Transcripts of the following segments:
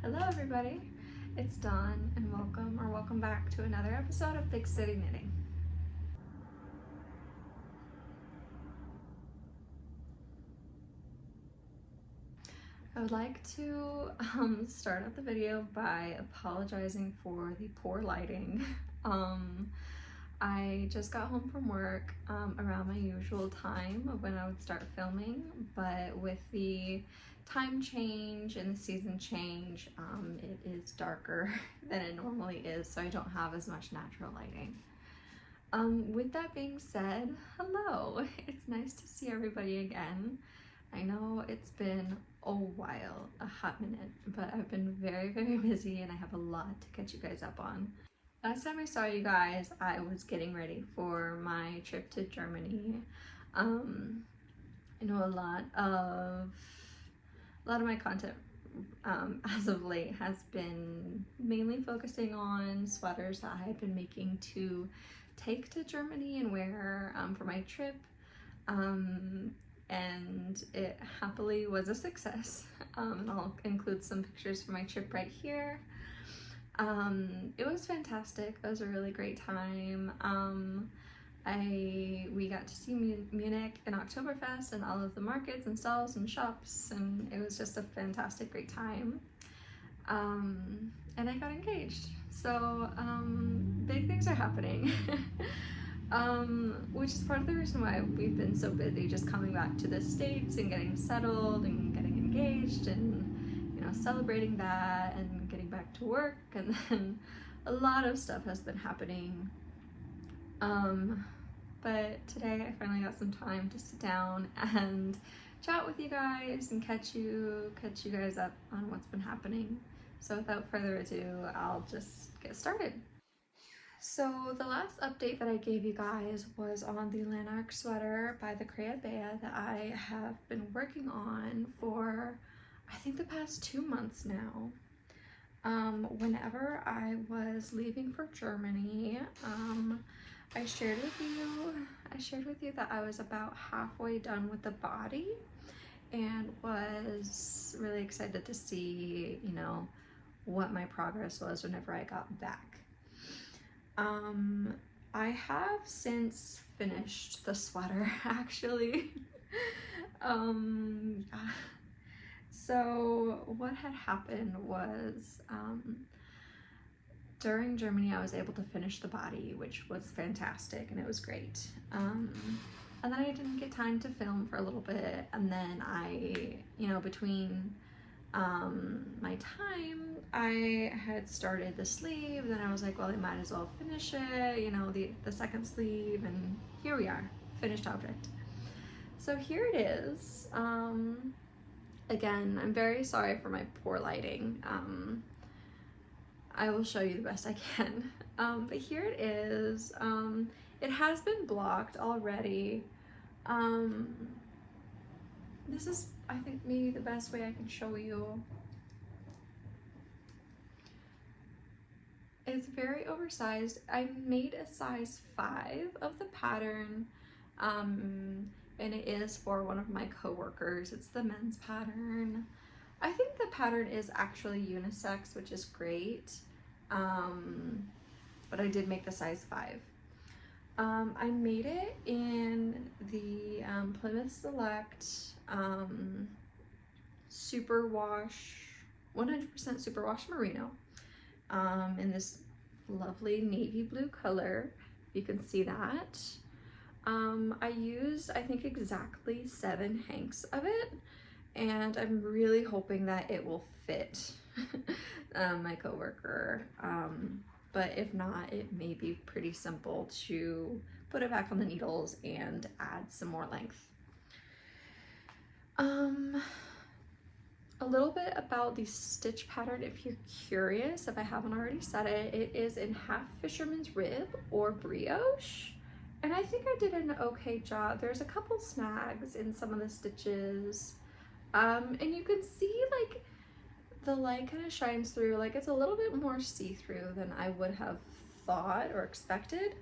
Hello everybody, it's Dawn and welcome back to another episode of Big City Knitting. I would like to start out the video by apologizing for the poor lighting. I just got home from work around my usual time of when I would start filming, but with the time change and the season change, it is darker than it normally is, so I don't have as much natural lighting. With that being said, hello! It's nice to see everybody again. I know it's been a while, a hot minute, but I've been very busy and I have a lot to catch you guys up on. Last time I saw you guys, I was getting ready for my trip to Germany. I know a lot of my content as of late has been mainly focusing on sweaters that I had been making to take to Germany and wear for my trip. And it happily was a success. And I'll include some pictures from my trip right here. It was fantastic. It was a really great time. We got to see Munich in Oktoberfest and all of the markets and stalls and shops, and it was just a fantastic, great time. And I got engaged. So big things are happening. Which is part of the reason why we've been so busy just coming back to the States and getting settled and getting engaged and, you know, celebrating that and getting back to work, and then a lot of stuff has been happening. But today I finally got some time to sit down and chat with you guys and catch you guys up on what's been happening. So without further ado, I'll just get started. So the last update that I gave you guys was on the Lanark sweater by the Crea Bea that I have been working on for, I think, the past 2 months now. Whenever I was leaving for Germany, I shared with you that I was about halfway done with the body and was really excited to see, you know, what my progress was whenever I got back. I have since finished the sweater, actually. So what had happened was, during Germany, I was able to finish the body, which was fantastic, and it was great. And then I didn't get time to film for a little bit, and then I, you know, between my time, I had started the sleeve, then I was like, well, I might as well finish it, you know, the second sleeve, and here we are, finished object. So here it is. Again, I'm very sorry for my poor lighting. I will show you the best I can. But here it is. It has been blocked already. This is, I think, maybe the best way I can show you. It's very oversized. I made a size 5 of the pattern, and it is for one of my coworkers. It's the men's pattern. I think the pattern is actually unisex, which is great, but I did make the size 5. I made it in the Plymouth Select Superwash, 100% Superwash Merino, in this lovely navy blue color. You can see that. I used, I think, exactly 7 hanks of it, and I'm really hoping that it will fit my coworker. But if not, it may be pretty simple to put it back on the needles and add some more length. A little bit about the stitch pattern, if you're curious, if I haven't already said it, it is in half fisherman's rib or brioche, and I think I did an okay job. There's a couple snags in some of the stitches, and you can see, like, the light kind of shines through, like it's a little bit more see-through than I would have thought or expected,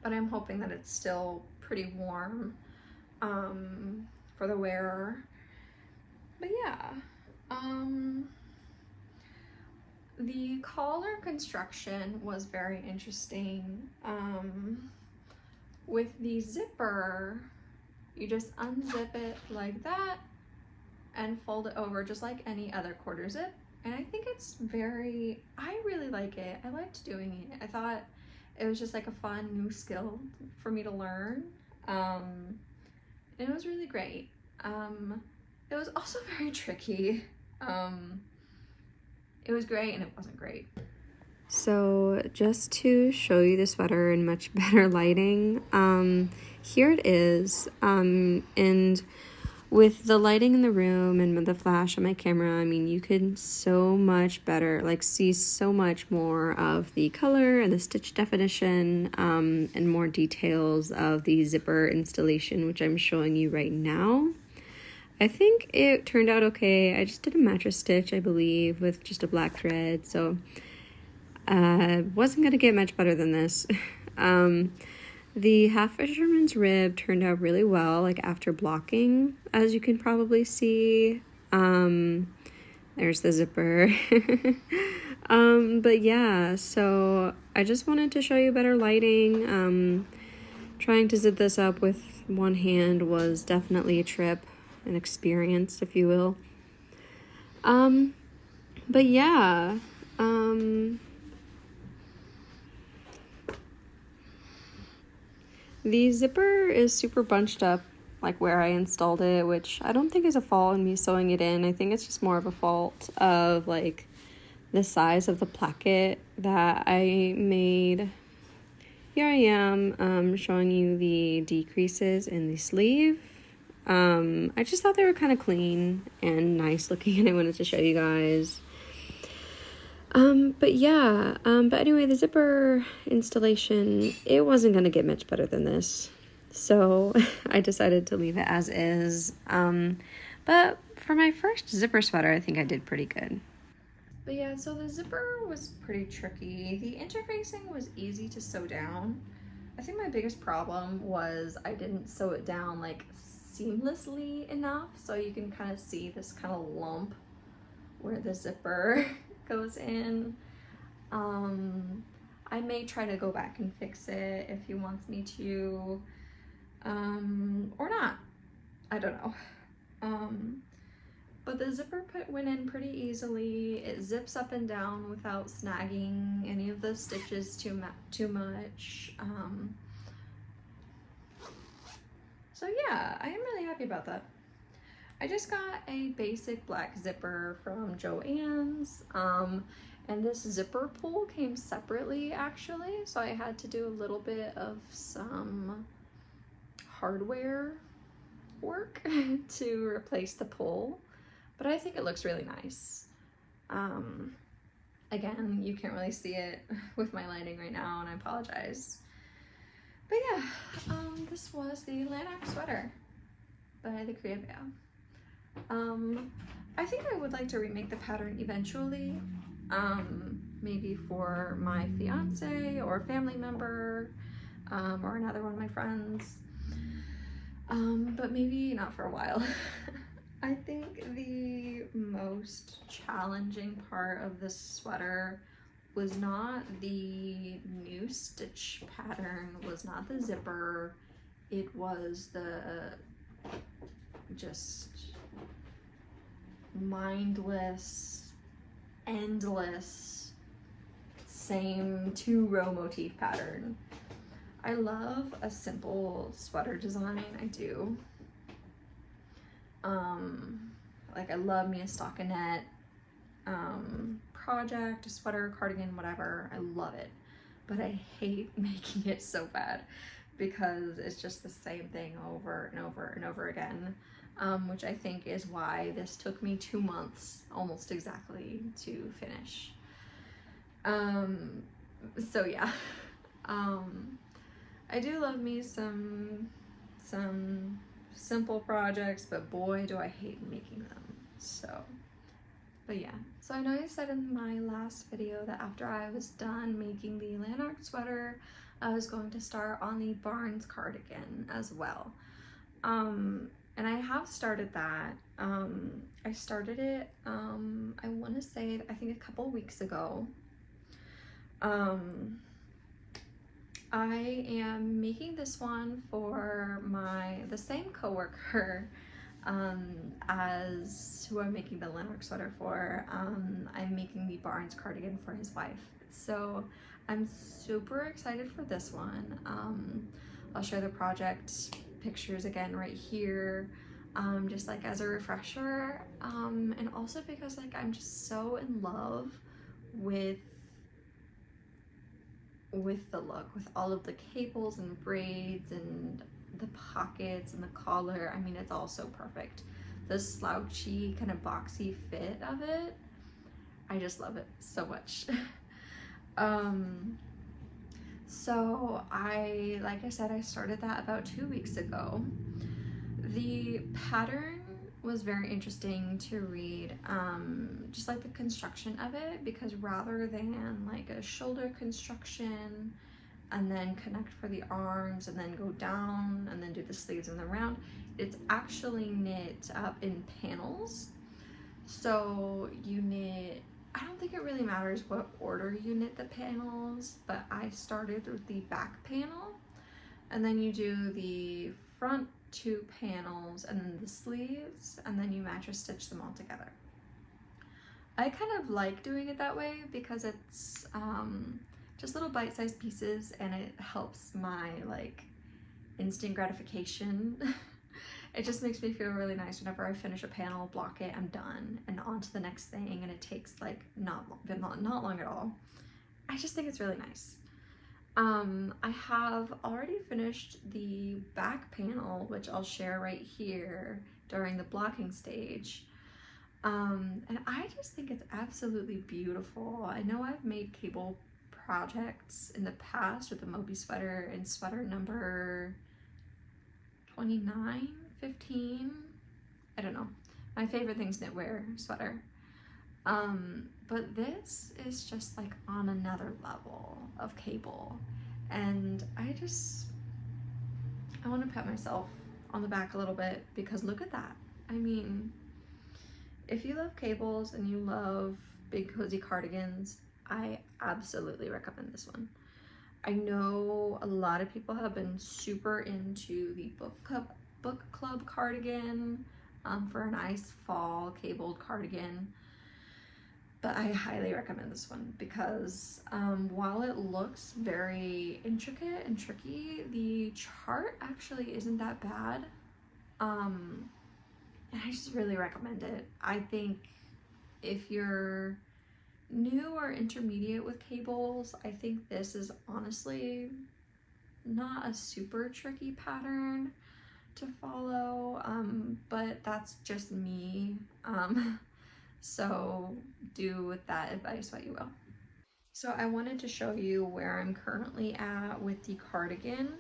but I'm hoping that it's still pretty warm for the wearer. But yeah, the collar construction was very interesting. With the zipper, you just unzip it like that and fold it over just like any other quarter zip. And I think I really like it. I liked doing it. I thought it was just like a fun new skill for me to learn. And it was really great. It was also very tricky. It was great and it wasn't great. So just to show you the sweater in much better lighting, here it is. And with the lighting in the room and with the flash on my camera, I mean, you can so much better, like, see so much more of the color and the stitch definition, and more details of the zipper installation, which I'm showing you right now. I think it turned out okay. I just did a mattress stitch, I believe, with just a black thread, so wasn't gonna get much better than this. The half fisherman's rib turned out really well, like after blocking, as you can probably see. There's the zipper. But yeah, so I just wanted to show you better lighting. Trying to zip this up with one hand was definitely a trip, an experience, if you will. But yeah, the zipper is super bunched up, like where I installed it, which I don't think is a fault in me sewing it in. I think it's just more of a fault of like the size of the placket that I made. Here I am, showing you the decreases in the sleeve. I just thought they were kind of clean and nice looking, and I wanted to show you guys. But yeah, but anyway, the zipper installation, it wasn't going to get much better than this. So I decided to leave it as is. But for my first zipper sweater, I think I did pretty good. But yeah, so the zipper was pretty tricky. The interfacing was easy to sew down. I think my biggest problem was I didn't sew it down like seamlessly enough. So you can kind of see this kind of lump where the zipper goes in. I may try to go back and fix it if he wants me to, or not. I don't know. But the zipper went in pretty easily. It zips up and down without snagging any of the stitches too much. So yeah, I am really happy about that. I just got a basic black zipper from Joann's, and this zipper pull came separately actually, so I had to do a little bit of some hardware work to replace the pull, but I think it looks really nice. Again, you can't really see it with my lighting right now, and I apologize. But yeah, this was the Lanark sweater by the Creative. I think I would like to remake the pattern eventually, maybe for my fiance or family member, or another one of my friends, but maybe not for a while. I think the most challenging part of this sweater was not the new stitch pattern, was not the zipper, it was the just mindless, endless, same 2-row motif pattern. I love a simple sweater design, I do. Like I love me a stockinette project, a sweater, cardigan, whatever. I love it, but I hate making it so bad because it's just the same thing over and over and over again, which I think is why this took me 2 months almost exactly to finish. So yeah, I do love me some simple projects, but boy do I hate making them. So, but yeah, so I know I said in my last video that after I was done making the Lanark sweater, I was going to start on the Barnes cardigan as well. And I have started that. I started it, I want to say started, I think, a couple weeks ago. I am making this one for the same coworker as who I'm making the Lennox sweater for. I'm making the Barnes cardigan for his wife. So I'm super excited for this one. I'll share the project pictures again right here, just like as a refresher, and also because like I'm just so in love with the look, with all of the cables and braids and the pockets and the collar. I mean, it's all so perfect. The slouchy kind of boxy fit of it, I just love it so much. So like I said, I started that about 2 weeks ago. The pattern was very interesting to read, just like the construction of it, because rather than like a shoulder construction and then connect for the arms and then go down and then do the sleeves and the round, it's actually knit up in panels. So you knit, I don't think it really matters what order you knit the panels, but I started with the back panel, and then you do the front 2 panels and then the sleeves, and then you mattress stitch them all together. I kind of like doing it that way because it's just little bite-sized pieces, and it helps my like instant gratification. It just makes me feel really nice whenever I finish a panel, block it, I'm done, and on to the next thing, and it takes like not long at all. I just think it's really nice. I have already finished the back panel, which I'll share right here during the blocking stage. And I just think it's absolutely beautiful. I know I've made cable projects in the past with the Moby sweater and sweater number 29, 15, I don't know. My favorite thing's knitwear sweater. But this is just like on another level of cable. And I want to pat myself on the back a little bit, because look at that. I mean, if you love cables and you love big cozy cardigans, I absolutely recommend this one. I know a lot of people have been super into the book club cardigan for a nice fall cabled cardigan, but I highly recommend this one because while it looks very intricate and tricky, the chart actually isn't that bad, and I just really recommend it. I think if you're new or intermediate with cables, I think this is honestly not a super tricky pattern to follow, but that's just me. So do with that advice what you will. So I wanted to show you where I'm currently at with the cardigan.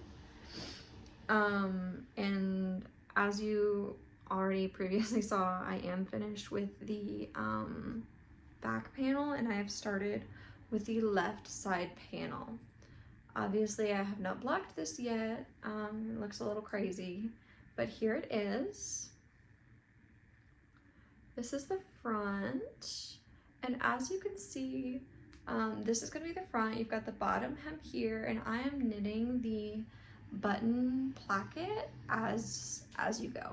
And as you already previously saw, I am finished with the back panel, and I have started with the left side panel. Obviously I have not blocked this yet. It looks a little crazy, but here it is. This is the front, and as you can see, this is going to be the front. You've got the bottom hem here, and I am knitting the button placket as you go.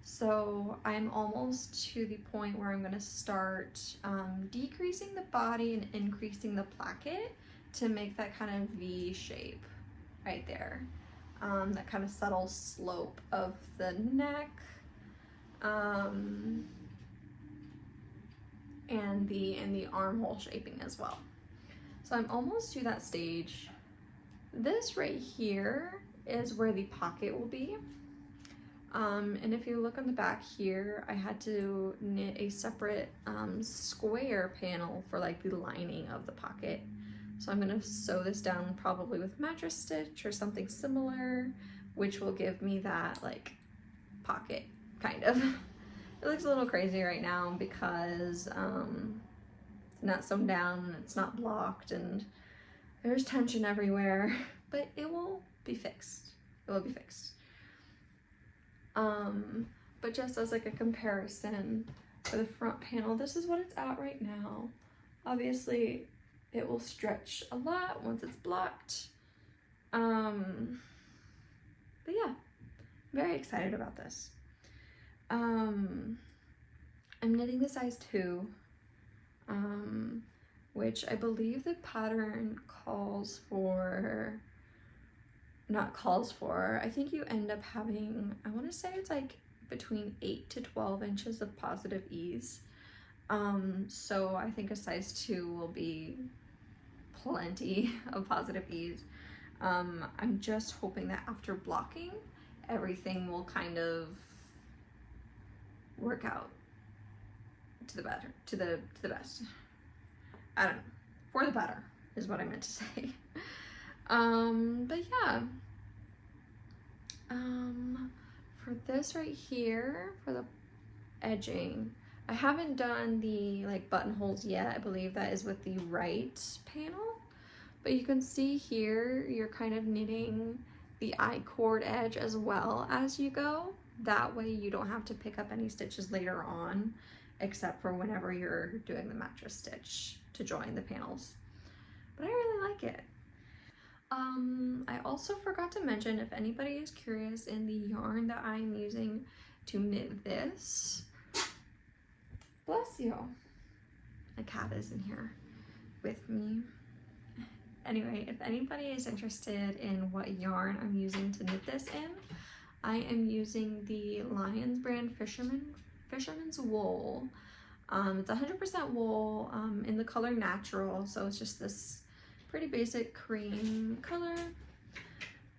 So I'm almost to the point where I'm going to start decreasing the body and increasing the placket to make that kind of V shape right there. That kind of subtle slope of the neck. And the armhole shaping as well. So I'm almost to that stage. This right here is where the pocket will be. And if you look on the back here, I had to knit a separate square panel for like the lining of the pocket. So I'm gonna sew this down probably with mattress stitch or something similar, which will give me that like pocket kind of. It looks a little crazy right now because it's not sewn down, it's not blocked, and there's tension everywhere, but it will be fixed. It will be fixed. But just as like a comparison, For the front panel, this is what it's at right now. Obviously, it will stretch a lot once it's blocked. But yeah, very excited about this. I'm knitting the size 2, which I believe the pattern I think you end up having, I want to say it's like between 8 to 12 inches of positive ease. So I think a size 2 will be plenty of positive ease. I'm just hoping that after blocking, everything will kind of work out to the better, to the best. I don't know, for the better is what I meant to say. But yeah, for this right here, for the edging, I haven't done the like buttonholes yet. I believe that is with the right panel, but you can see here, you're kind of knitting the I-cord edge as well as you go. That way you don't have to pick up any stitches later on, except for whenever you're doing the mattress stitch to join the panels. But I really like it. I also forgot to mention, if anybody is curious, in the yarn that I'm using to knit this, bless you, my cat is in here with me. Anyway, if anybody is interested in what yarn I'm using to knit this in, I am using the Lions brand Fisherman's Wool. It's 100% wool in the color Natural, so it's just this pretty basic cream color.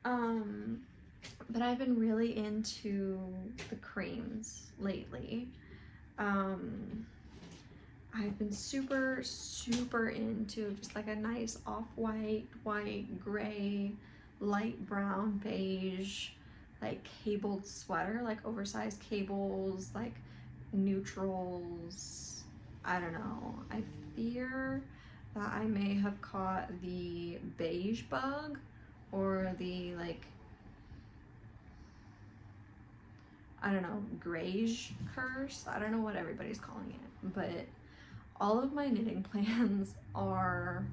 But I've been really into the creams lately. I've been super into just like a nice off-white, white, gray, light brown, beige, like cabled sweater, like oversized cables, like neutrals. I don't know. I fear that I may have caught the beige bug or the like, I don't know, grayish curse. I don't know what everybody's calling it, but all of my knitting plans are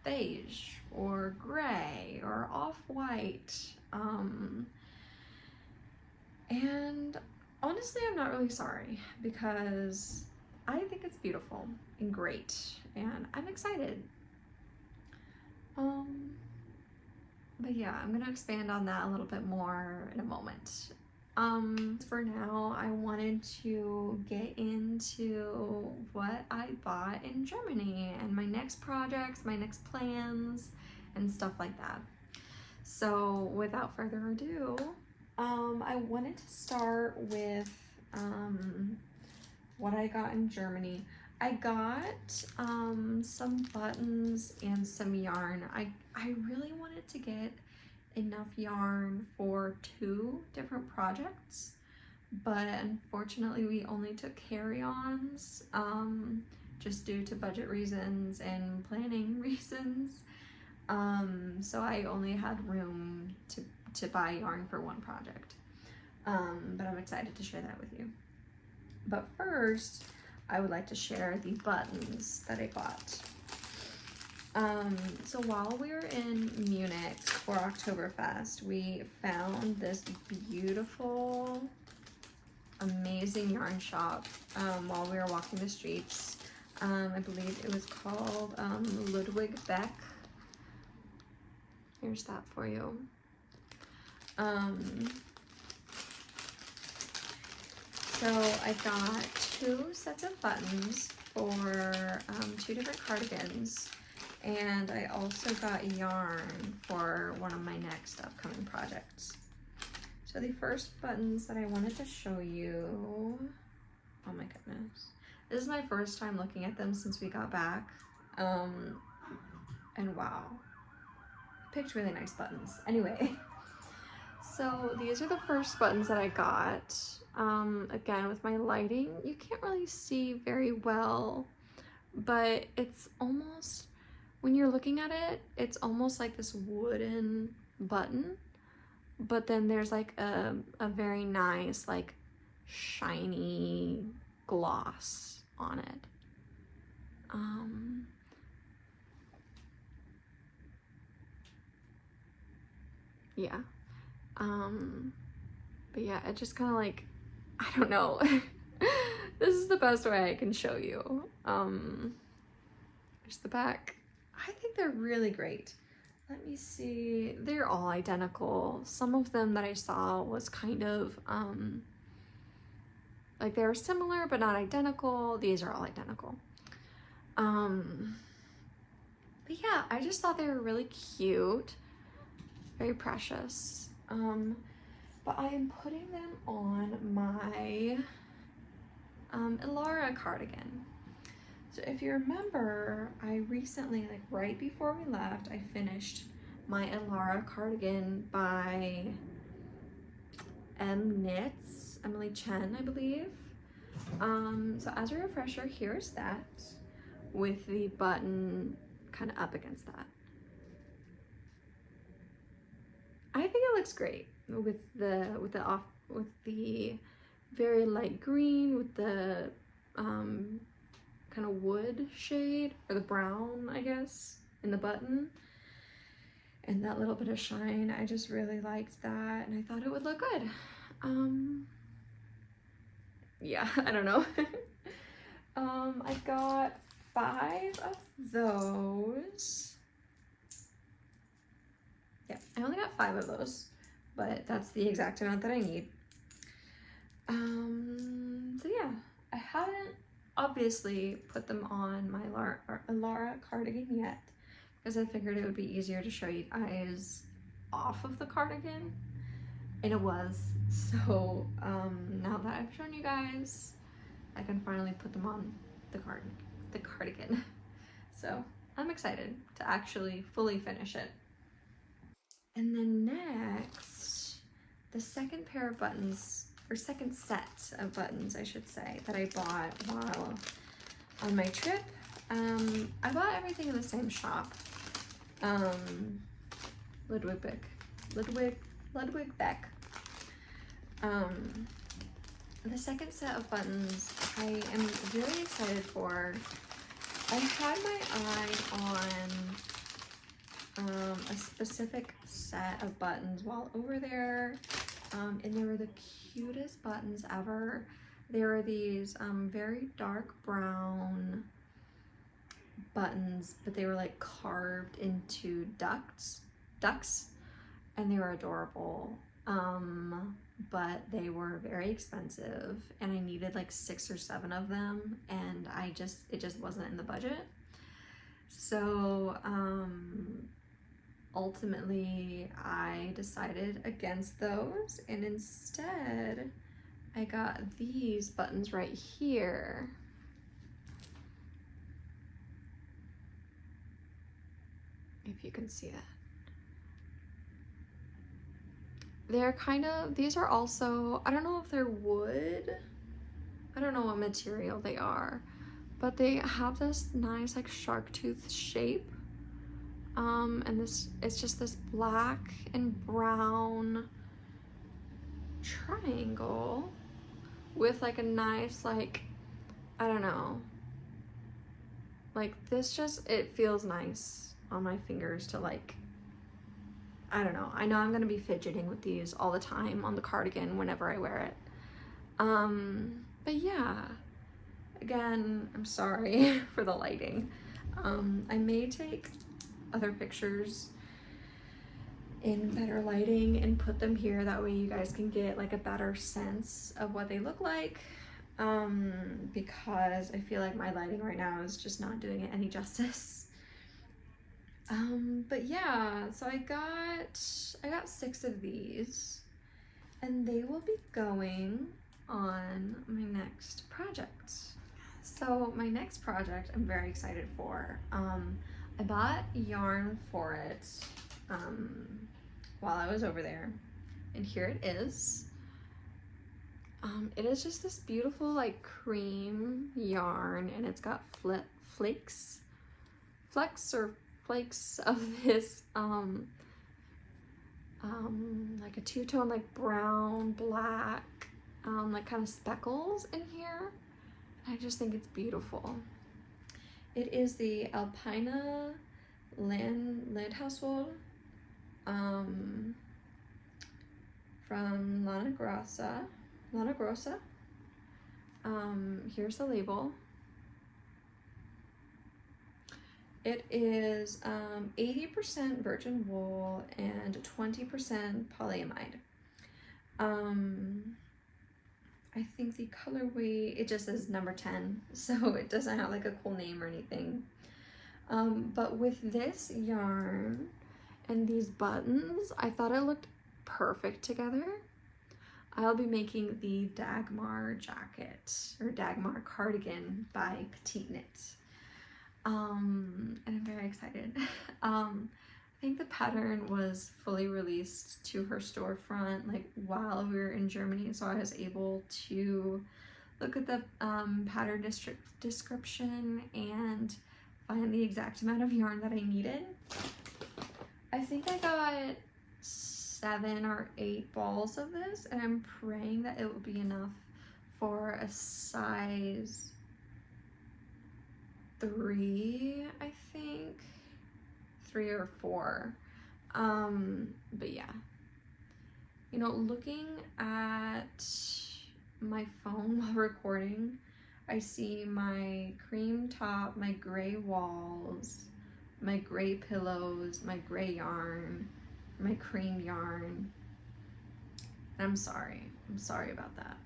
beige or gray or off-white. And honestly, I'm not really sorry, because I think it's beautiful and great, and I'm excited. But yeah, I'm gonna expand on that a little bit more in a moment. For now, I wanted to get into what I bought in Germany and my next projects, my next plans, and stuff like that. So without further ado, I wanted to start with what I got in Germany. I got some buttons and some yarn. I really wanted to get enough yarn for 2 different projects, but unfortunately we only took carry-ons just due to budget reasons and planning reasons. So I only had room to buy yarn for 1 project, but I'm excited to share that with you. But first, I would like to share the buttons that I bought. So while we were in Munich for Oktoberfest, we found this beautiful, amazing yarn shop while we were walking the streets. I believe it was called Ludwig Beck. Here's that for you. So I got 2 sets of buttons for 2 different cardigans, and I also got yarn for one of my next upcoming projects. So the first buttons that I wanted to show you, oh my goodness, this is my first time looking at them since we got back, and wow, picked really nice buttons. Anyway, so these are the first buttons that I got. Again, with my lighting, you can't really see very well, but it's almost, when you're looking at it, it's almost like this wooden button, but then there's like a very nice like shiny gloss on it. Yeah. But yeah, it just kind of like, I don't know. This is the best way I can show you. There's the back. I think they're really great. Let me see. They're all identical. Some of them that I saw was kind of, like they were similar but not identical. These are all identical. But yeah, I just thought they were really cute. Very precious. But I am putting them on my Ilara cardigan. So if you remember, I recently, like right before we left, I finished my Ilara cardigan by Knits, Emily Chen, I believe. So as a refresher, here's that with the button kind of up against that. I think it looks great with the very light green with the kind of wood shade, or the brown, I guess, in the button, and that little bit of shine. I just really liked that, and I thought it would look good. Yeah, I don't know. I got 5 of those. Yeah, I only got 5 of those, but that's the exact amount that I need. So yeah, I haven't obviously put them on my Ilara cardigan yet, because I figured it would be easier to show you guys off of the cardigan, and it was. So now that I've shown you guys, I can finally put them on the cardigan. So I'm excited to actually fully finish it. And then next, the second pair of buttons, or second set of buttons, I should say, that I bought while on my trip. I bought everything in the same shop. Ludwig Beck. The second set of buttons I am really excited for. I had my eye on a specific set of buttons while over there, and they were the cutest buttons ever. They were these very dark brown buttons, but they were like carved into ducks, and they were adorable. But they were very expensive, and I needed like 6 or 7 of them, and it just wasn't in the budget. So ultimately I decided against those, and instead I got these buttons right here. If you can see that. They're kind of, these are also, I don't know if they're wood. I don't know what material they are, but they have this nice like shark tooth shape. And it's just this black and brown triangle with like a nice, like, I don't know, like this just, it feels nice on my fingers to like, I don't know. I know I'm gonna be fidgeting with these all the time on the cardigan whenever I wear it. But yeah, again, I'm sorry for the lighting. I may take other pictures in better lighting and put them here. That way you guys can get like a better sense of what they look like. Because I feel like my lighting right now is just not doing it any justice. But yeah, so I got 6 of these, and they will be going on my next project. So my next project I'm very excited for. I bought yarn for it while I was over there, and here it is. It is just this beautiful like cream yarn, and it's got flakes of this like a two-tone like brown, black, like kind of speckles in here. I just think it's beautiful. It is the Alpina Landhauswolle from Lana Grossa. Here's the label. It is 80% virgin wool and 20% polyamide. I think the colorway, it just says number 10, so it doesn't have like a cool name or anything. But with this yarn and these buttons, I thought it looked perfect together. I'll be making the Dagmar jacket, or Dagmar cardigan by Petite Knit. And I'm very excited. I think the pattern was fully released to her storefront like while we were in Germany, so I was able to look at the pattern description and find the exact amount of yarn that I needed. I think I got 7 or 8 balls of this, and I'm praying that it will be enough for a size 3, I think. 3 or 4. But yeah. You know, looking at my phone while recording, I see my cream top, my gray walls, my gray pillows, my gray yarn, my cream yarn. And I'm sorry about that.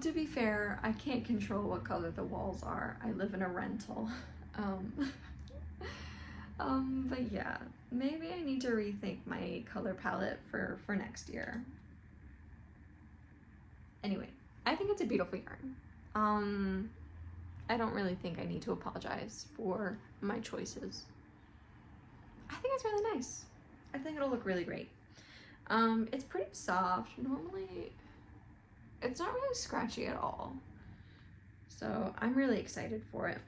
To be fair, I can't control what color the walls are. I live in a rental. But yeah, maybe I need to rethink my color palette for next year. Anyway, I think it's a beautiful yarn. I don't really think I need to apologize for my choices. I think it's really nice. I think it'll look really great. It's pretty soft. Normally, it's not really scratchy at all. So I'm really excited for it.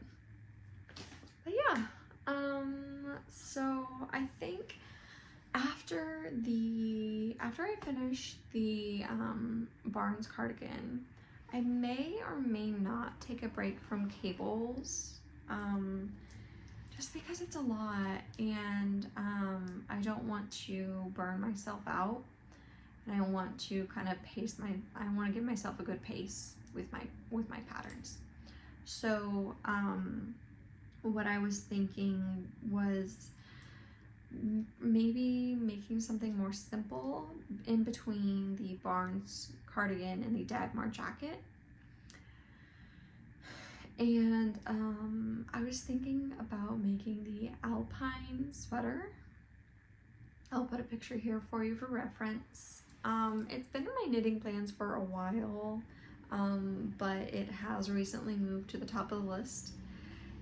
But yeah, so I think after I finish the Barnes cardigan, I may or may not take a break from cables, just because it's a lot, and I don't want to burn myself out, and I want to kind of I want to give myself a good pace with my patterns. So what I was thinking was maybe making something more simple in between the Barnes cardigan and the Dagmar jacket. And I was thinking about making the Alpine sweater. I'll put a picture here for you for reference. It's been in my knitting plans for a while, but it has recently moved to the top of the list.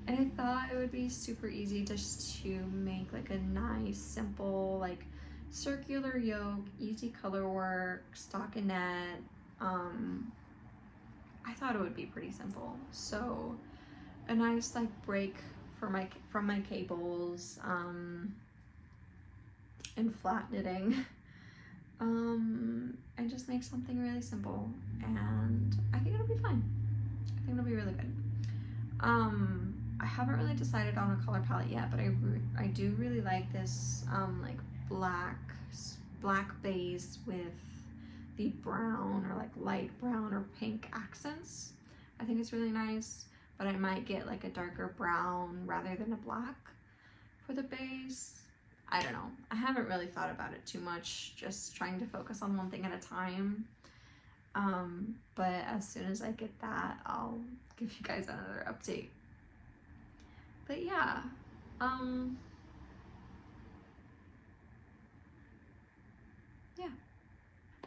And I thought it would be super easy just to make like a nice, simple, like circular yoke, easy color work, stockinette. I thought it would be pretty simple. So a nice like break from my cables, and flat knitting, and just make something really simple. And I think it'll be fun. I think it'll be really good. I haven't really decided on a color palette yet, but I do really like this like black base with the brown or like light brown or pink accents. I think it's really nice, but I might get like a darker brown rather than a black for the base. I don't know. I haven't really thought about it too much, just trying to focus on one thing at a time. But as soon as I get that, I'll give you guys another update. But yeah, yeah.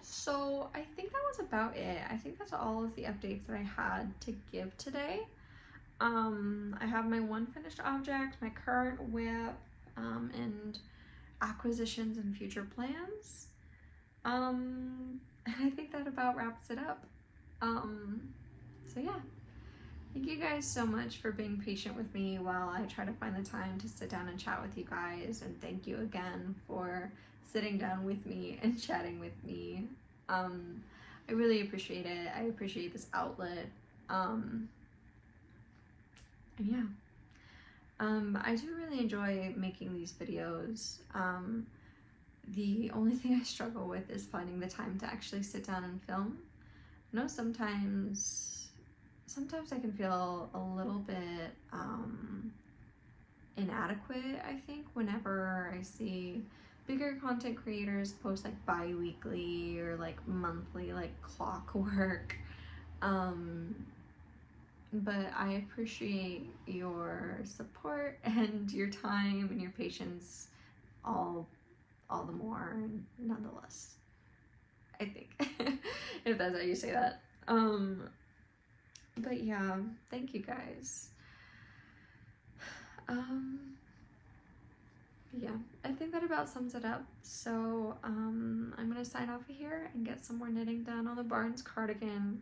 So I think that was about it. I think that's all of the updates that I had to give today. I have my one finished object, my current whip, and acquisitions and future plans. And I think that about wraps it up. So yeah. Thank you guys so much for being patient with me while I try to find the time to sit down and chat with you guys, and thank you again for sitting down with me and chatting with me. I really appreciate it. I appreciate this outlet. And yeah. I do really enjoy making these videos. The only thing I struggle with is finding the time to actually sit down and film. I know sometimes I can feel a little bit inadequate, I think, whenever I see bigger content creators post like bi-weekly or like monthly, like clockwork. But I appreciate your support and your time and your patience all the more, nonetheless, I think, if that's how you say that. But yeah, thank you guys. Yeah, I think that about sums it up. So I'm gonna sign off of here and get some more knitting done on the Barnes cardigan.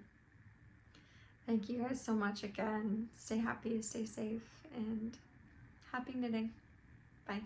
Thank you guys so much again. Stay happy, stay safe, and happy knitting. Bye.